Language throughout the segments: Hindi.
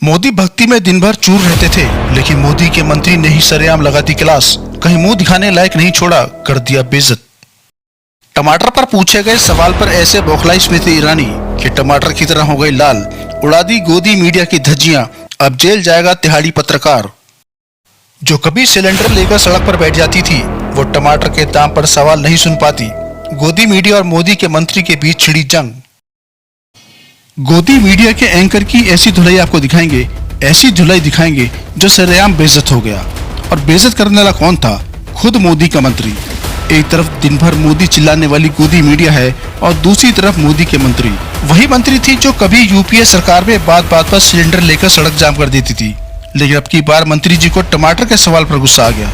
मोदी भक्ति में दिन भर चूर रहते थे, लेकिन मोदी के मंत्री ने ही सरेआम लगा दी क्लास। कहीं मुंह दिखाने लायक नहीं छोड़ा, कर दिया बेइज्जत। टमाटर पर पूछे गए सवाल पर ऐसे बौखलाई स्मृति ईरानी कि टमाटर की तरह हो गई लाल। उड़ा दी गोदी मीडिया की धज्जियां, अब जेल जाएगा तिहाड़ी पत्रकार। जो कभी सिलेंडर लेकर सड़क पर बैठ जाती थी, वो टमाटर के दाम पर सवाल नहीं सुन पाती। गोदी मीडिया और मोदी के मंत्री के बीच छिड़ी जंग। गोदी मीडिया के एंकर की ऐसी धुलाई आपको दिखाएंगे, ऐसी धुलाई दिखाएंगे जो सरेआम बेइज्जत हो गया। और बेइज्जत करने वाला कौन था? खुद मोदी का मंत्री। एक तरफ दिन भर मोदी चिल्लाने वाली गोदी मीडिया है और दूसरी तरफ मोदी के मंत्री। वही मंत्री थी जो कभी यूपीए सरकार में बात बात पर सिलेंडर लेकर सड़क जाम कर देती थी, लेकिन अब की बार मंत्री जी को टमाटर के सवाल पर गुस्सा आ गया।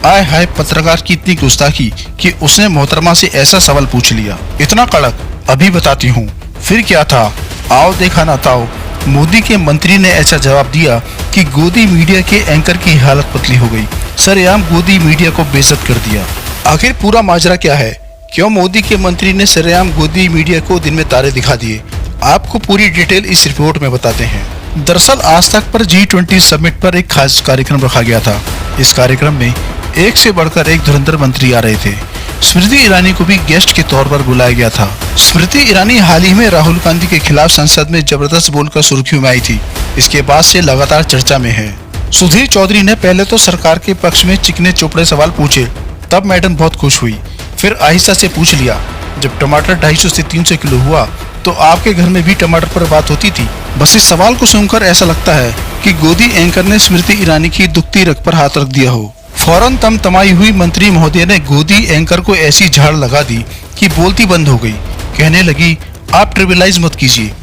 आय हाय, पत्रकार की इतनी गुस्ताखी कि उसने मोहतरमा से ऐसा सवाल पूछ लिया। इतना कड़क, अभी बताती हूँ। फिर क्या था, आओ देखा ना ताओ। मोदी के मंत्री ने ऐसा जवाब दिया कि गोदी मीडिया के एंकर की हालत पतली हो गई। सरेआम गोदी मीडिया को बेइज्जत कर दिया। आखिर पूरा माजरा क्या है? क्यों मोदी के मंत्री ने सरेआम गोदी मीडिया को दिन में तारे दिखा दिए? आपको पूरी डिटेल इस रिपोर्ट में बताते हैं। दरअसल आज तक पर G20 समिट पर एक खास कार्यक्रम रखा गया था। इस कार्यक्रम में एक से बढ़कर एक धुरंधर मंत्री आ रहे थे। स्मृति ईरानी को भी गेस्ट के तौर पर बुलाया गया था। स्मृति ईरानी हाल ही में राहुल गांधी के खिलाफ संसद में जबरदस्त बोलकर सुर्खियों में आई थी। इसके बाद से लगातार चर्चा में है। सुधीर चौधरी ने पहले तो सरकार के पक्ष में चिकने चोपड़े सवाल पूछे, तब मैडम बहुत खुश हुई। फिर आहिस्ता से पूछ लिया, जब टमाटर 250 से 300 किलो हुआ तो आपके घर में भी टमाटर पर बात होती थी? बस इस सवाल को सुनकर ऐसा लगता है कि गोदी एंकर ने स्मृति ईरानी की दुखती रग पर हाथ रख दिया हो। फौरन तमतमाई हुई मंत्री महोदय ने गोदी एंकर को ऐसी झाड़ लगा दी कि बोलती बंद हो गई। कहने लगी, आप ट्रिविलाइज मत कीजिए।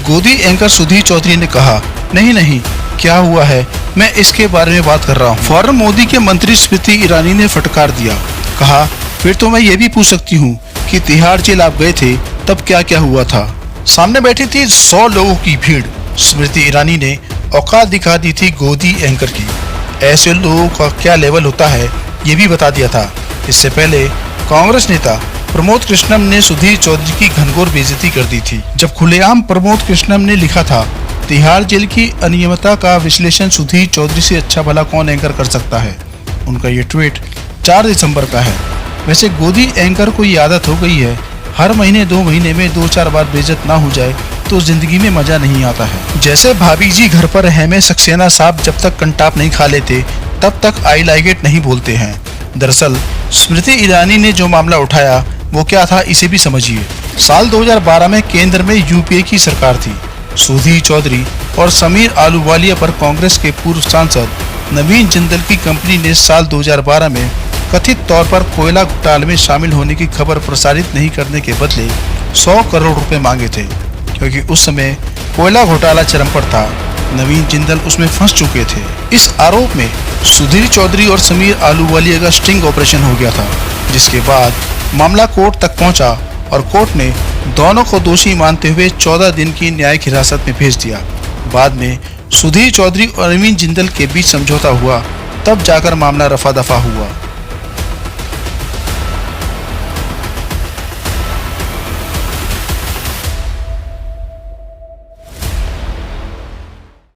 गोदी एंकर सुधीर चौधरी ने कहा, नहीं नहीं, क्या हुआ है, मैं इसके बारे में बात कर रहा हूँ। फौरन मोदी के मंत्री स्मृति ईरानी ने फटकार दिया। कहा, फिर तो मैं ये भी पूछ सकती हूँ कि तिहाड़ जेल आप गए थे तब क्या क्या हुआ था? सामने बैठी थी 100 लोगों की भीड़। स्मृति ईरानी ने औकात दिखा दी थी गोदी एंकर की। ऐसे लोगों का क्या लेवल होता है ये भी बता दिया था। इससे पहले कांग्रेस नेता प्रमोद कृष्णम ने सुधीर चौधरी की घनघोर बेइज्जती कर दी थी। जब खुलेआम प्रमोद कृष्णम ने लिखा था, तिहाड़ जेल की अनियमितता का विश्लेषण सुधीर चौधरी से अच्छा भला कौन एंकर कर सकता है। उनका ये ट्वीट 4 दिसंबर का है। वैसे गोदी एंकर को ये आदत हो गई है, हर महीने 2 महीने में 2-4 बार बेइज्जत ना हो जाए तो जिंदगी में मजा नहीं आता है। जैसे भाभी जी घर पर रहमे सक्सेना साहब जब तक कंटाप नहीं खा लेते तब तक आई लाइक इट नहीं बोलते हैं। दरअसल स्मृति ईरानी ने जो मामला उठाया वो क्या था, इसे भी समझिए। साल 2012 में केंद्र में यूपीए की सरकार थी। सुधीर चौधरी और समीर आलूवालिया पर कांग्रेस के पूर्व सांसद नवीन जिंदल की कंपनी ने साल 2012 में कथित तौर पर कोयला घोटाले में शामिल होने की खबर प्रसारित नहीं करने के बदले 100 करोड़ रुपए मांगे थे, क्योंकि उस समय कोयला घोटाला चरम पर था। नवीन जिंदल उसमें फंस चुके थे। इस आरोप में सुधीर चौधरी और समीर आलूवालिया का स्टिंग ऑपरेशन हो गया था, जिसके बाद मामला कोर्ट तक पहुंचा और कोर्ट ने दोनों को दोषी मानते हुए 14 दिन की न्यायिक हिरासत में भेज दिया। बाद में सुधीर चौधरी और नवीन जिंदल के बीच समझौता हुआ, तब जाकर मामला रफा दफा हुआ।